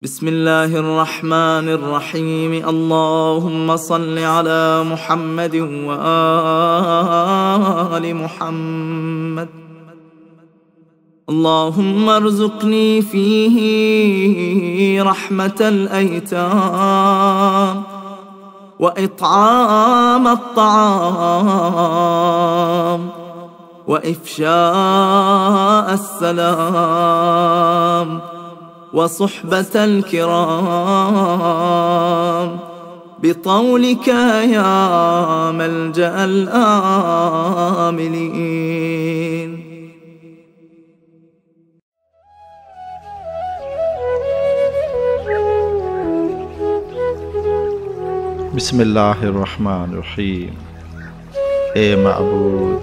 बिस्मिल्लाहिर्रहमानिर्रहीम। अल्लाहुम्मा सल्लि अला मुहम्मद व आलि मुहम्मद। अल्लाहुम्मा अर्ज़ुक़नी फ़ीही रहमतल अयताम व इत्आमत ताआम व इफ़शाअस सलाम व सुहबतल किराम बिक़ौलिक या मल्जअल आमिलीन। बिस्मिल्लाहिर्रहमानिर्रहीम। ए माबूद,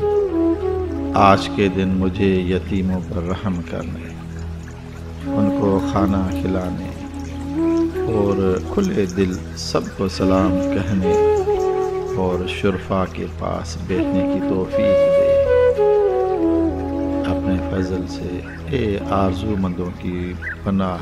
आज के दिन मुझे यतीमों पर रहम करने, उनको खाना खिलाने और खुले दिल सबको सलाम कहने और शुरफा के पास बैठने की तौफीक दे। अपने फजल से ए आरज़ूमंदों की पनाह